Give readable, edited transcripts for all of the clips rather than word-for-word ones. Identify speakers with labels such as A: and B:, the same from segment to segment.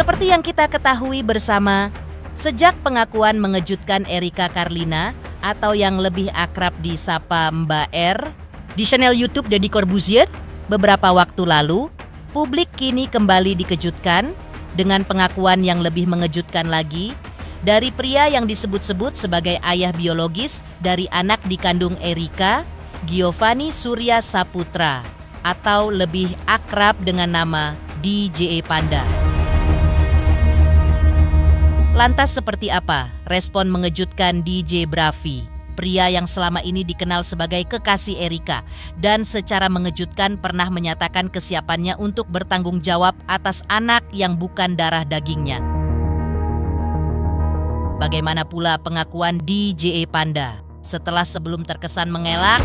A: Seperti yang kita ketahui bersama, sejak pengakuan mengejutkan Erika Carlina atau yang lebih akrab disapa Mbak R di channel YouTube Deddy Corbuzier beberapa waktu lalu, publik kini kembali dikejutkan dengan pengakuan yang lebih mengejutkan lagi dari pria yang disebut-sebut sebagai ayah biologis dari anak dikandung Erika, Giovanni Surya Saputra, atau lebih akrab dengan nama DJ Panda. Lantas seperti apa respon mengejutkan DJ Bravi, pria yang selama ini dikenal sebagai kekasih Erika dan secara mengejutkan pernah menyatakan kesiapannya untuk bertanggung jawab atas anak yang bukan darah dagingnya. Bagaimana pula pengakuan DJ Panda setelah sebelum terkesan mengelak?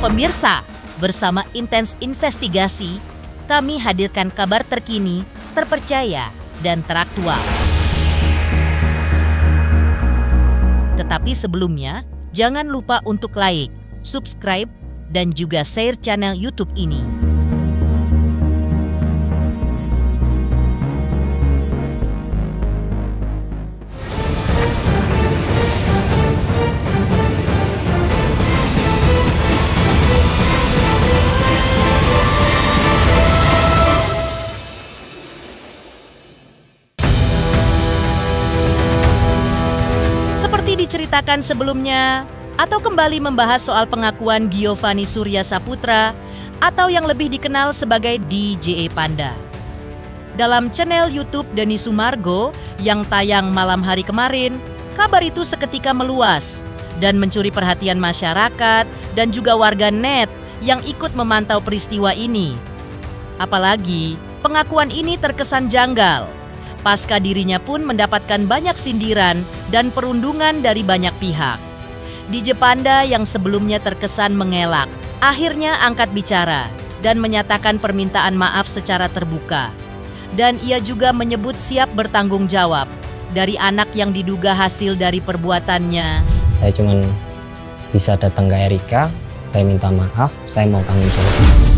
A: Pemirsa, bersama Intens Investigasi, kami hadirkan kabar terkini, terpercaya, dan teraktual. Tetapi sebelumnya, jangan lupa untuk like, subscribe, dan juga share channel YouTube ini. Diceritakan sebelumnya, atau kembali membahas soal pengakuan Giovanni Surya Saputra atau yang lebih dikenal sebagai DJ Panda. Dalam channel YouTube Denny Sumargo yang tayang malam hari kemarin, kabar itu seketika meluas dan mencuri perhatian masyarakat dan juga warga net yang ikut memantau peristiwa ini. Apalagi pengakuan ini terkesan janggal. Pasca dirinya pun mendapatkan banyak sindiran dan perundungan dari banyak pihak. DJ Panda yang sebelumnya terkesan mengelak, akhirnya angkat bicara dan menyatakan permintaan maaf secara terbuka. Dan ia juga menyebut siap bertanggung jawab dari anak yang diduga hasil dari perbuatannya.
B: Saya cuma bisa datang ke Erika, saya minta maaf, saya mau tanggung jawab.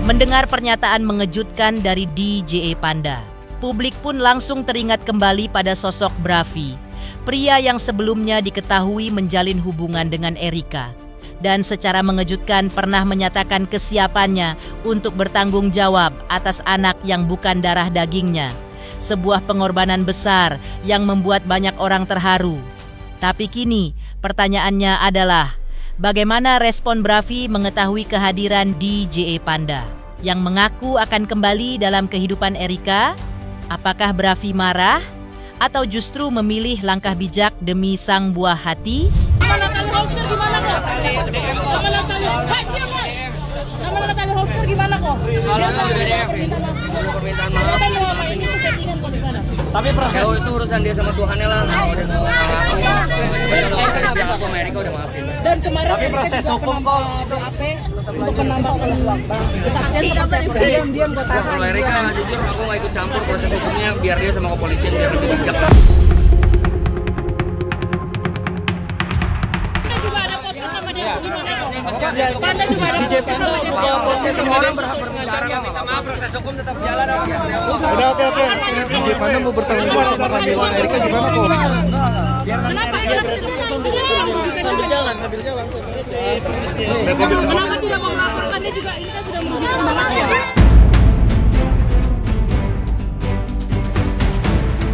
A: Mendengar pernyataan mengejutkan dari DJ Panda, publik pun langsung teringat kembali pada sosok Bravi, pria yang sebelumnya diketahui menjalin hubungan dengan Erika dan secara mengejutkan pernah menyatakan kesiapannya untuk bertanggung jawab atas anak yang bukan darah dagingnya. Sebuah pengorbanan besar yang membuat banyak orang terharu. Tapi kini pertanyaannya adalah, bagaimana respon Bravi mengetahui kehadiran DJ Panda yang mengaku akan kembali dalam kehidupan Erika? Apakah Bravi marah atau justru memilih langkah bijak demi sang buah hati?
C: Tapi proses itu urusan dia sama Tuhannya lah. Dan kemarin tapi proses hukum kok untuk menambahkan kesaksian diam kok. Kalau Erika jujur aku nggak ikut campur proses hukumnya, biar dia sama kepolisian biar lebih bijak. Panda juga ada DJ Panda podcast sama dia berbicara, minta maaf, proses hukum tetap jalan.
D: Udah oke. DJ Panda mau bertanggung jawab sama kehamilan Erika gimana kok?
C: Kenapa sambil jalan? Kenapa tidak mau melaporkan? Dia juga ini kan sudah merugikan banget.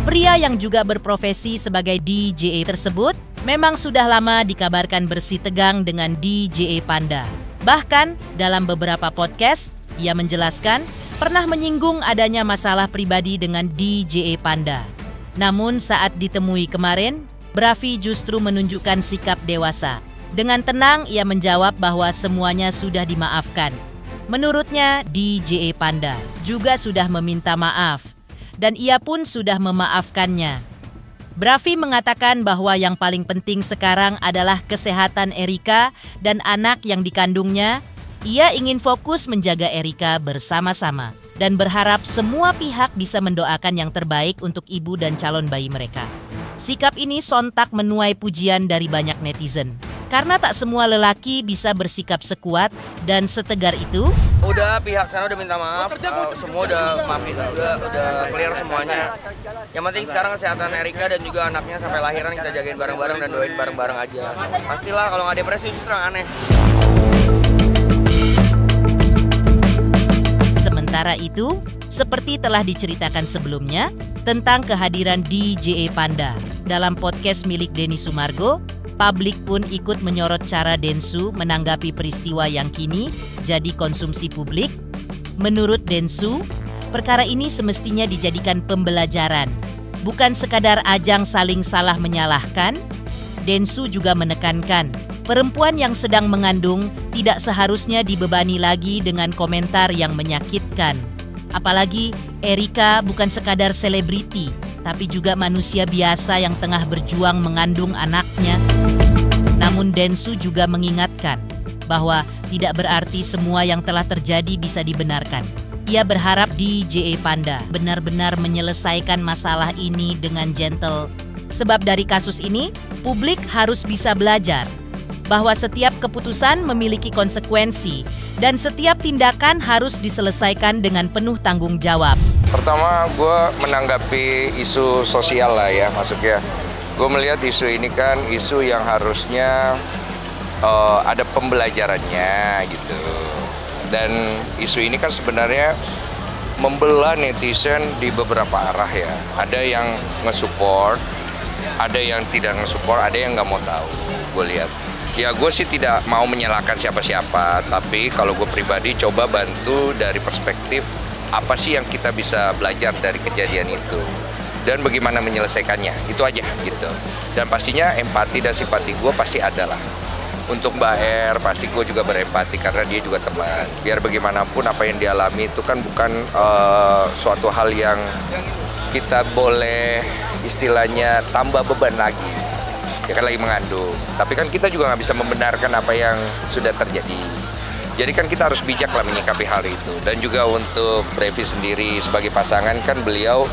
A: Pria yang juga berprofesi sebagai DJ tersebut memang sudah lama dikabarkan bersih tegang dengan DJ Panda. Bahkan dalam beberapa podcast, ia menjelaskan pernah menyinggung adanya masalah pribadi dengan DJ Panda. Namun saat ditemui kemarin, Bravi justru menunjukkan sikap dewasa. Dengan tenang ia menjawab bahwa semuanya sudah dimaafkan. Menurutnya DJ Panda juga sudah meminta maaf dan ia pun sudah memaafkannya. Bravi mengatakan bahwa yang paling penting sekarang adalah kesehatan Erika dan anak yang dikandungnya. Ia ingin fokus menjaga Erika bersama-sama dan berharap semua pihak bisa mendoakan yang terbaik untuk ibu dan calon bayi mereka. Sikap ini sontak menuai pujian dari banyak netizen. Karena tak semua lelaki bisa bersikap sekuat dan setegar itu.
C: Udah pihak sana udah minta maaf, semua udah maafin, udah clear semuanya. Yang penting sekarang kesehatan Erika dan juga anaknya sampai lahiran kita jagain bareng-bareng dan doain bareng-bareng aja. Pastilah kalau nggak depresi justru aneh.
A: Sementara itu, seperti telah diceritakan sebelumnya tentang kehadiran DJE Panda dalam podcast milik Denny Sumargo, publik pun ikut menyorot cara Densu menanggapi peristiwa yang kini jadi konsumsi publik. Menurut Densu, perkara ini semestinya dijadikan pembelajaran, bukan sekadar ajang saling salah menyalahkan. Densu juga menekankan, perempuan yang sedang mengandung tidak seharusnya dibebani lagi dengan komentar yang menyakitkan. Apalagi Erika bukan sekadar selebriti, tapi juga manusia biasa yang tengah berjuang mengandung anaknya. Namun Densu juga mengingatkan bahwa tidak berarti semua yang telah terjadi bisa dibenarkan. Ia berharap DJE Panda benar-benar menyelesaikan masalah ini dengan gentle. Sebab dari kasus ini, publik harus bisa belajar bahwa setiap keputusan memiliki konsekuensi dan setiap tindakan harus diselesaikan dengan penuh tanggung jawab.
E: Pertama, gue menanggapi isu sosial lah ya, maksudnya. Gue melihat isu ini kan isu yang harusnya ada pembelajarannya gitu. Dan isu ini kan sebenarnya membelah netizen di beberapa arah ya. Ada yang nge-support, ada yang tidak nge-support, ada yang nggak mau tahu, gue lihat. Ya gue sih tidak mau menyalahkan siapa-siapa, tapi kalau gue pribadi coba bantu dari perspektif apa sih yang kita bisa belajar dari kejadian itu dan bagaimana menyelesaikannya, itu aja gitu. Dan pastinya empati dan simpati gue pasti ada lah. Untuk Mbak Er pasti gue juga berempati karena dia juga teman. Biar bagaimanapun apa yang dialami itu kan bukan suatu hal yang kita boleh istilahnya tambah beban lagi. Dia kan lagi mengandung, tapi kan kita juga nggak bisa membenarkan apa yang sudah terjadi. Jadi kan kita harus bijak lah menyikapi hal itu. Dan juga untuk Brevi sendiri sebagai pasangan kan beliau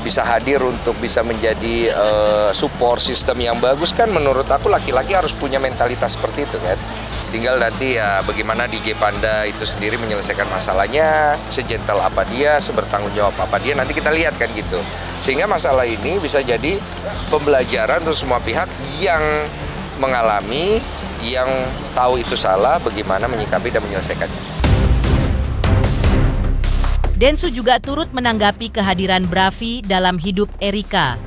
E: bisa hadir untuk bisa menjadi support sistem yang bagus kan. Menurut aku laki-laki harus punya mentalitas seperti itu kan. Tinggal nanti ya bagaimana DJ Panda itu sendiri menyelesaikan masalahnya, sejentel apa dia, sebertanggung jawab apa dia, nanti kita lihat kan gitu. Sehingga masalah ini bisa jadi pembelajaran untuk semua pihak yang mengalami, yang tahu itu salah, bagaimana menyikapi dan menyelesaikannya.
A: Densu juga turut menanggapi kehadiran Bravi dalam hidup Erika.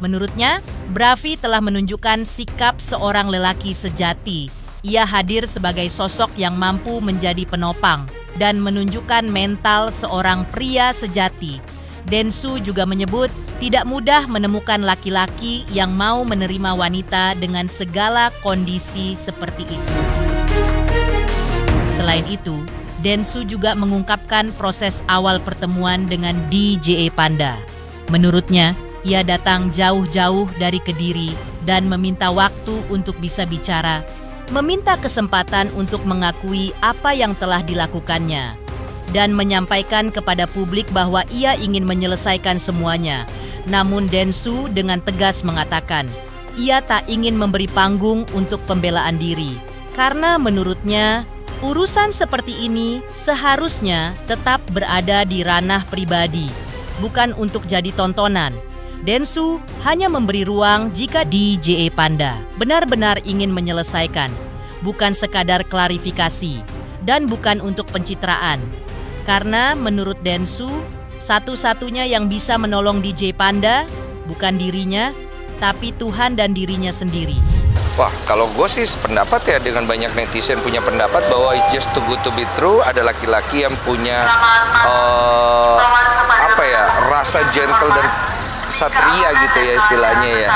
A: Menurutnya, Bravi telah menunjukkan sikap seorang lelaki sejati. Ia hadir sebagai sosok yang mampu menjadi penopang dan menunjukkan mental seorang pria sejati. Densu juga menyebut tidak mudah menemukan laki-laki yang mau menerima wanita dengan segala kondisi seperti itu. Selain itu, Densu juga mengungkapkan proses awal pertemuan dengan DJE Panda. Menurutnya, ia datang jauh-jauh dari Kediri dan meminta waktu untuk bisa bicara, meminta kesempatan untuk mengakui apa yang telah dilakukannya, dan menyampaikan kepada publik bahwa ia ingin menyelesaikan semuanya. Namun Densu dengan tegas mengatakan, ia tak ingin memberi panggung untuk pembelaan diri, karena menurutnya urusan seperti ini seharusnya tetap berada di ranah pribadi, bukan untuk jadi tontonan. Densu hanya memberi ruang jika DJE Panda benar-benar ingin menyelesaikan, bukan sekadar klarifikasi, dan bukan untuk pencitraan. Karena menurut Densu, satu-satunya yang bisa menolong DJ Panda bukan dirinya, tapi Tuhan dan dirinya sendiri.
E: Wah, kalau gue sih sependapat ya dengan banyak netizen punya pendapat bahwa it's just too good to be true. Ada laki-laki yang punya rasa gentle dan satria gitu ya istilahnya ya.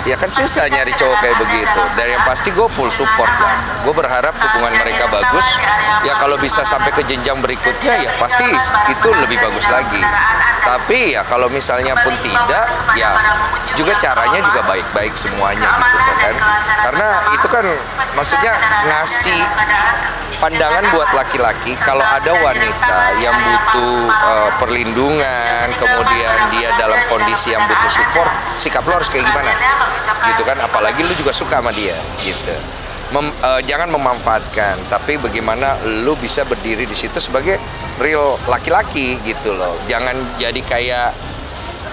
E: Ya kan susah nyari cowok kayak begitu. Dan yang pasti gue full support lah. Gue berharap hubungan mereka bagus. Ya kalau bisa sampai ke jenjang berikutnya ya pasti itu lebih bagus lagi. Tapi ya kalau misalnya pun tidak, ya juga caranya juga baik-baik semuanya gitu kan. Karena itu kan maksudnya ngasih pandangan buat laki-laki kalau ada wanita yang butuh perlindungan, kemudian dia dalam kondisi yang butuh support, sikap lo harus kayak gimana gitu kan, apalagi lu juga suka sama dia gitu. jangan memanfaatkan, tapi bagaimana lu bisa berdiri di situ sebagai real laki-laki gitu loh. Jangan jadi kayak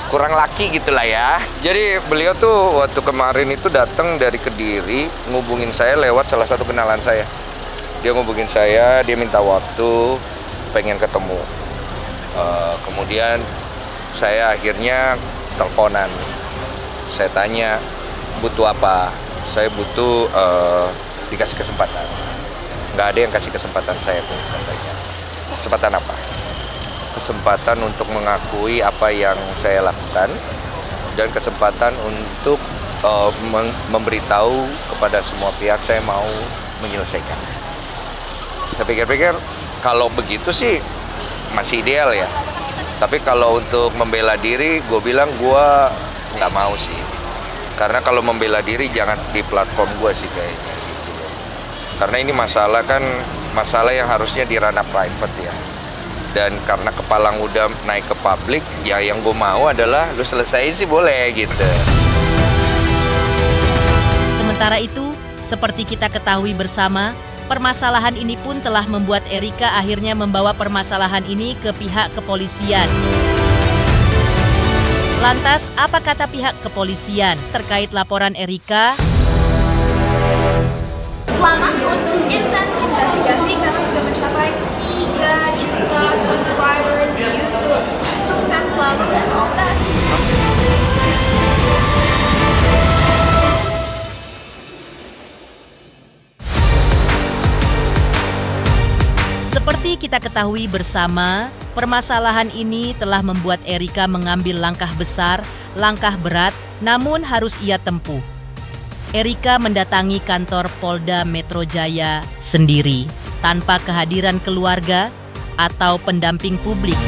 E: kurang laki gitulah ya. Jadi beliau tuh waktu kemarin itu datang dari Kediri, ngubungin saya lewat salah satu kenalan saya. Dia ngubungin saya, dia minta waktu, pengen ketemu. Kemudian saya akhirnya teleponan. Saya tanya, butuh apa? Saya butuh dikasih kesempatan. Nggak ada yang kasih kesempatan saya tuh, katanya. Kesempatan apa? Kesempatan untuk mengakui apa yang saya lakukan dan kesempatan untuk memberitahu kepada semua pihak saya mau menyelesaikan. Saya pikir-pikir kalau begitu sih masih ideal ya. Tapi kalau untuk membela diri, gue bilang gue nggak mau sih. Karena kalau membela diri jangan di platform gue sih kayaknya gitu loh. Karena ini masalah kan masalah yang harusnya di ranah private ya. Dan karena kepalang udah naik ke publik, ya yang gue mau adalah lu selesaiin sih boleh gitu.
A: Sementara itu, seperti kita ketahui bersama, permasalahan ini pun telah membuat Erika akhirnya membawa permasalahan ini ke pihak kepolisian. Lantas, apa kata pihak kepolisian terkait laporan Erika?
F: Selamat untuk intens investigasi karena sudah mencapai 3 juta subscribers di YouTube. Sukses selalu dan all the best.
A: Seperti kita ketahui bersama, permasalahan ini telah membuat Erika mengambil langkah besar, langkah berat, namun harus ia tempuh. Erika mendatangi kantor Polda Metro Jaya sendiri, tanpa kehadiran keluarga atau pendamping publik.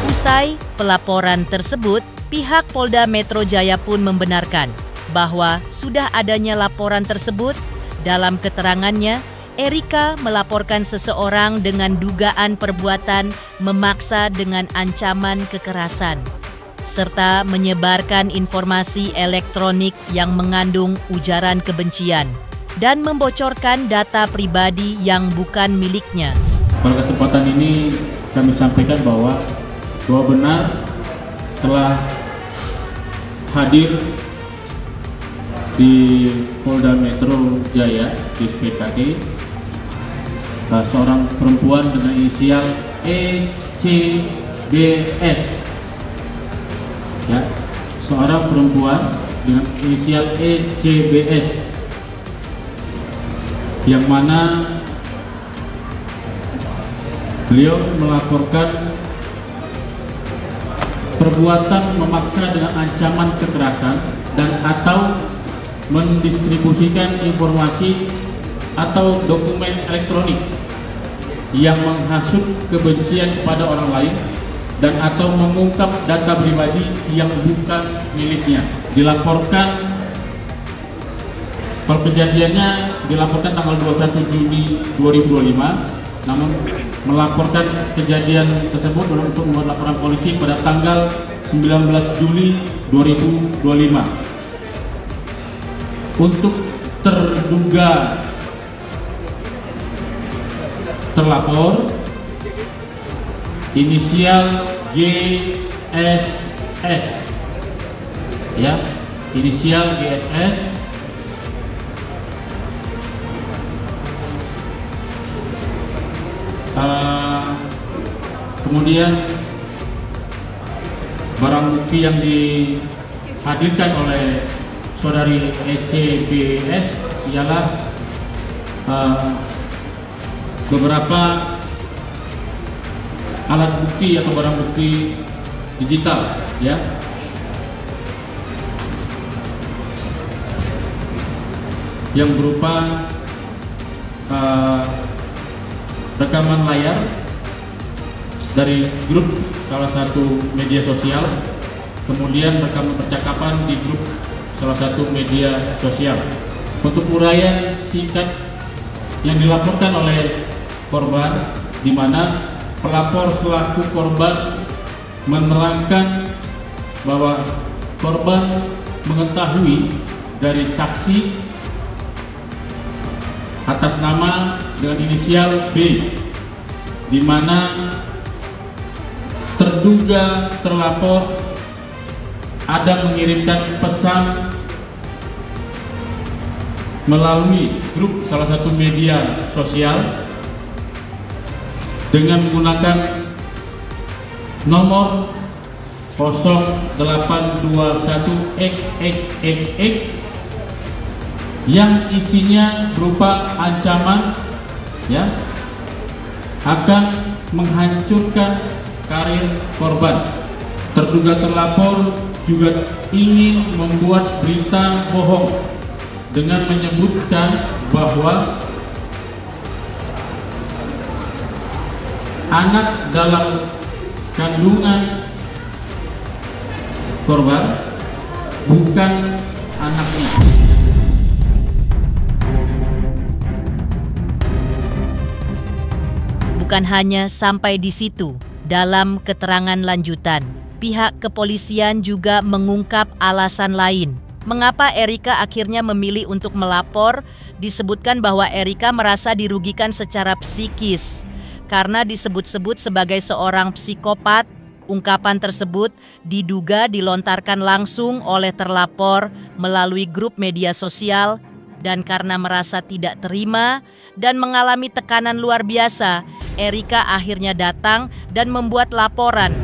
A: Usai pelaporan tersebut, pihak Polda Metro Jaya pun membenarkan bahwa sudah adanya laporan tersebut. Dalam keterangannya, Erika melaporkan seseorang dengan dugaan perbuatan memaksa dengan ancaman kekerasan, serta menyebarkan informasi elektronik yang mengandung ujaran kebencian dan membocorkan data pribadi yang bukan miliknya.
G: Pada kesempatan ini kami sampaikan bahwa benar telah hadir di Polda Metro Jaya di SPKD seorang perempuan dengan inisial ECBS, ya, seorang perempuan dengan inisial ECBS yang mana beliau melaporkan perbuatan memaksa dengan ancaman kekerasan dan atau mendistribusikan informasi atau dokumen elektronik yang menghasut kebencian kepada orang lain dan atau mengungkap data pribadi yang bukan miliknya. Dilaporkan, kalau kejadiannya dilaporkan tanggal 21 Juni 2025, namun melaporkan kejadian tersebut untuk membuat laporan polisi pada tanggal 19 Juli 2025. Untuk terduga terlapor inisial GSS, ya, inisial GSS kemudian barang bukti yang dihadirkan oleh saudari ECBS ialah beberapa alat bukti atau barang bukti digital, ya, yang berupa rekaman layar dari grup salah satu media sosial, kemudian rekaman percakapan di grup salah satu media sosial. Untuk uraian singkat yang dilaporkan oleh korban, di mana pelapor selaku korban menerangkan bahwa korban mengetahui dari saksi atas nama dengan inisial B, di mana terduga terlapor ada mengirimkan pesan melalui grup salah satu media sosial dengan menggunakan nomor 0821 yang isinya berupa ancaman ya akan menghancurkan karir korban. Terduga terlapor juga ingin membuat berita bohong dengan menyebutkan bahwa anak dalam kandungan korban bukan anaknya.
A: Bukan hanya sampai di situ, dalam keterangan lanjutan, pihak kepolisian juga mengungkap alasan lain. Mengapa Erika akhirnya memilih untuk melapor? Disebutkan bahwa Erika merasa dirugikan secara psikis karena disebut-sebut sebagai seorang psikopat. Ungkapan tersebut diduga dilontarkan langsung oleh terlapor melalui grup media sosial, dan karena merasa tidak terima dan mengalami tekanan luar biasa, Erika akhirnya datang dan membuat laporan.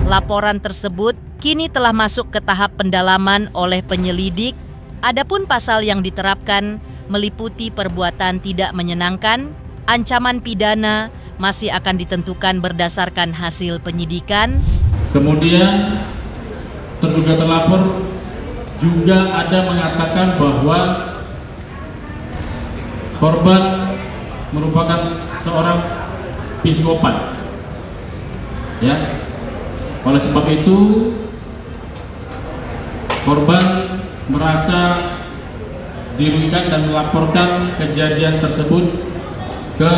A: Laporan tersebut kini telah masuk ke tahap pendalaman oleh penyelidik. Adapun pasal yang diterapkan meliputi perbuatan tidak menyenangkan, ancaman pidana masih akan ditentukan berdasarkan hasil penyidikan.
G: Kemudian terduga terlapor juga ada mengatakan bahwa korban merupakan seorang psikopat. Ya. Oleh sebab itu korban merasa dirugikan dan melaporkan kejadian tersebut ke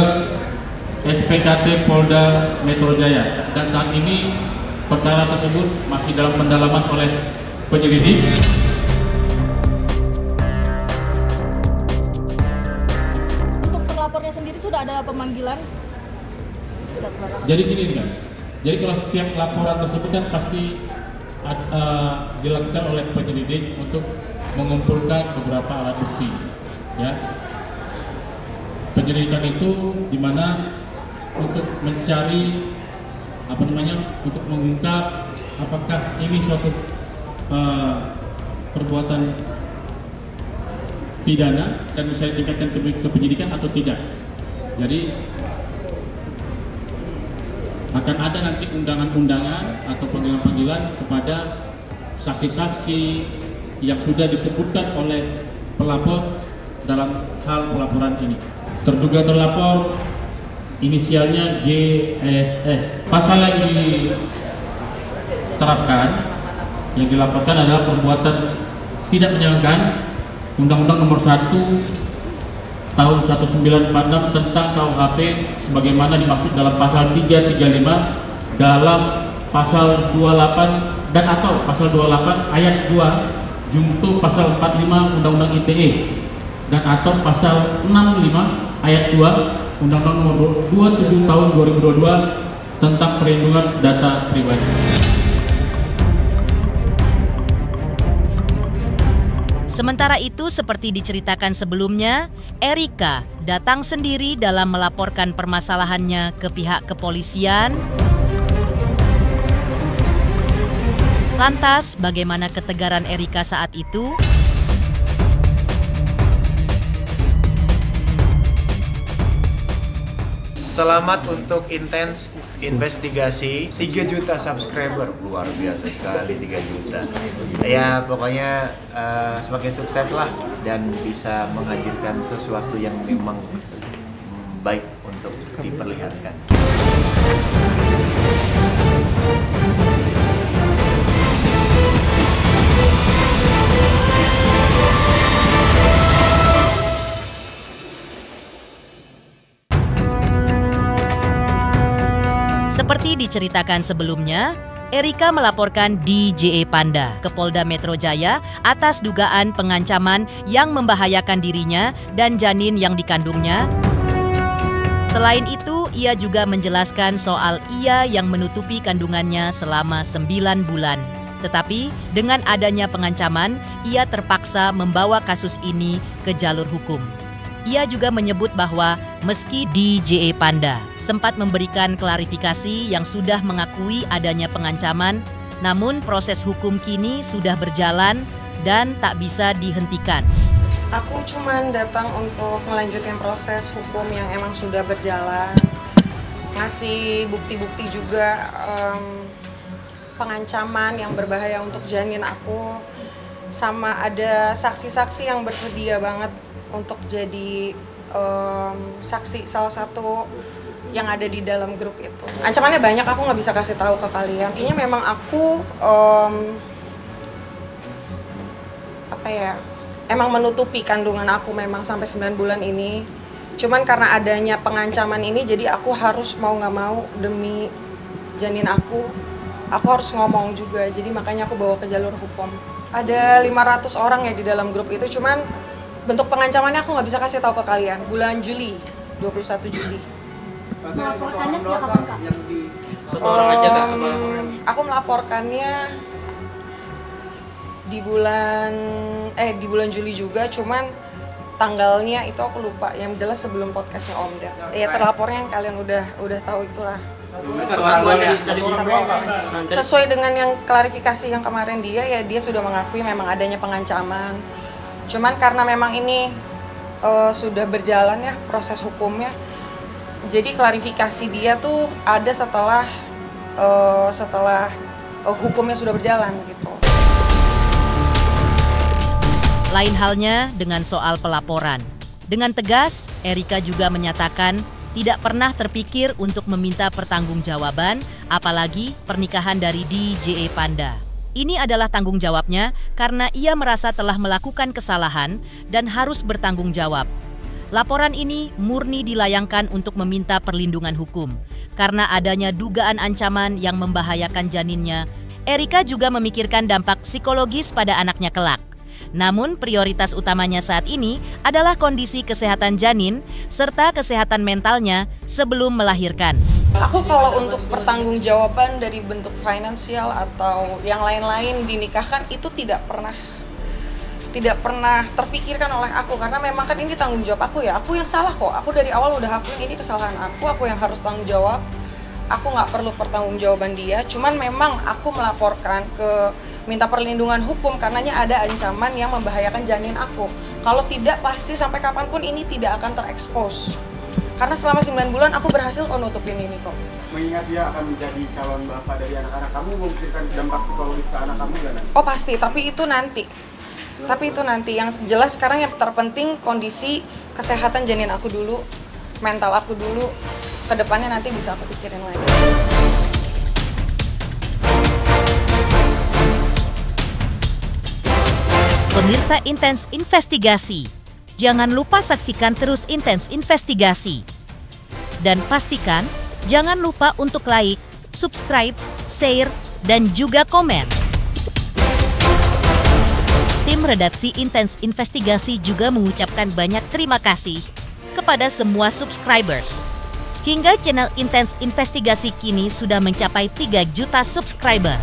G: SPKT Polda Metro Jaya, dan saat ini perkara tersebut masih dalam pendalaman oleh penyelidik.
H: Untuk terlapornya sendiri sudah ada pemanggilan?
G: Jadi gini kan, jadi kalau setiap laporan tersebut kan pasti dilakukan oleh penyelidik untuk mengumpulkan beberapa alat bukti, ya. Penyelidikan itu dimana untuk mencari untuk mengungkap apakah ini suatu perbuatan pidana dan bisa ditingkatkan ke penyidikan atau tidak. Jadi akan ada nanti undangan-undangan atau panggilan-panggilan kepada saksi-saksi yang sudah disebutkan oleh pelapor dalam hal pelaporan ini. Terduga terlapor inisialnya GSS. Pasal yang diterapkan, yang dilaporkan adalah perbuatan tidak menyenangkan, Undang-Undang Nomor 1 Tahun 1946 tentang KUHP sebagaimana dimaksud dalam pasal 335, dalam pasal 28 dan atau pasal 28 ayat 2 junto pasal 45 Undang-Undang ITE dan atau pasal 65 ayat 2 Undang-Undang Nomor 27 Tahun 2022 tentang perlindungan data pribadi.
A: Sementara itu, seperti diceritakan sebelumnya, Erika datang sendiri dalam melaporkan permasalahannya ke pihak kepolisian. Lantas, bagaimana ketegaran Erika saat itu?
D: Selamat untuk intens investigasi 3 juta subscriber, luar biasa sekali 3 juta. Ya pokoknya semakin sukses lah dan bisa menghadirkan sesuatu yang memang baik untuk diperlihatkan.
A: Seperti diceritakan sebelumnya, Erika melaporkan DJE Panda ke Polda Metro Jaya atas dugaan pengancaman yang membahayakan dirinya dan janin yang dikandungnya. Selain itu, ia juga menjelaskan soal ia yang menutupi kandungannya selama 9 bulan. Tetapi dengan adanya pengancaman, ia terpaksa membawa kasus ini ke jalur hukum. Ia juga menyebut bahwa meski DJE Panda sempat memberikan klarifikasi yang sudah mengakui adanya pengancaman, namun proses hukum kini sudah berjalan dan tak bisa dihentikan.
I: Aku cuman datang untuk melanjutkan proses hukum yang emang sudah berjalan, ngasih bukti-bukti juga pengancaman yang berbahaya untuk janin aku, sama ada saksi-saksi yang bersedia banget untuk jadi saksi salah satu yang ada di dalam grup itu. Ancamannya banyak, aku nggak bisa kasih tahu ke kalian. Ini memang aku emang menutupi kandungan aku memang sampai 9 bulan ini. Cuman karena adanya pengancaman ini, jadi aku harus mau nggak mau demi janin aku harus ngomong juga. Jadi makanya aku bawa ke jalur hukum. Ada 500 orang ya di dalam grup itu, cuman bentuk pengancamannya aku nggak bisa kasih tahu ke kalian. Bulan Juli, 21 Juli.
H: Melaporkannya sejak kapan, Kak?
I: Aku melaporkannya di bulan Juli juga, cuman tanggalnya itu aku lupa. Yang jelas sebelum podcastnya Om Ded. Ya terlapornya yang kalian udah tahu itulah. Satu orang aja. Sesuai dengan yang klarifikasi yang kemarin dia sudah mengakui memang adanya pengancaman. Cuman karena memang ini sudah berjalan ya proses hukumnya. Jadi klarifikasi dia tuh ada setelah hukumnya sudah berjalan gitu.
A: Lain halnya dengan soal pelaporan. Dengan tegas, Erika juga menyatakan tidak pernah terpikir untuk meminta pertanggungjawaban, apalagi pernikahan dari DJE Panda. Ini adalah tanggung jawabnya karena ia merasa telah melakukan kesalahan dan harus bertanggung jawab. Laporan ini murni dilayangkan untuk meminta perlindungan hukum. Karena adanya dugaan ancaman yang membahayakan janinnya, Erika juga memikirkan dampak psikologis pada anaknya kelak. Namun prioritas utamanya saat ini adalah kondisi kesehatan janin serta kesehatan mentalnya sebelum melahirkan.
I: Aku kalau untuk pertanggungjawaban dari bentuk finansial atau yang lain-lain dinikahkan itu tidak pernah terfikirkan oleh aku, karena memang kan ini tanggung jawab aku ya. Aku yang salah kok. Aku dari awal udah akuin ini kesalahan aku yang harus tanggung jawab. Aku nggak perlu pertanggungjawaban dia, cuman memang aku melaporkan minta perlindungan hukum karenanya ada ancaman yang membahayakan janin aku. Kalau tidak, pasti sampai kapanpun ini tidak akan terekspos. Karena selama 9 bulan aku berhasil nutupin ini kok.
J: Mengingat dia akan menjadi calon bapak dari anak-anak kamu, memikirkan dampak psikologis ke anak kamu nggak?
I: Oh pasti, tapi itu nanti. Yang jelas sekarang yang terpenting kondisi kesehatan janin aku dulu, mental aku dulu. Kedepannya nanti bisa aku pikirin lagi.
A: Pemirsa Intens Investigasi, jangan lupa saksikan terus Intens Investigasi. Dan pastikan jangan lupa untuk like, subscribe, share, dan juga komen. Tim redaksi Intens Investigasi juga mengucapkan banyak terima kasih kepada semua subscribers. Hingga channel Intens Investigasi kini sudah mencapai 3 juta subscriber.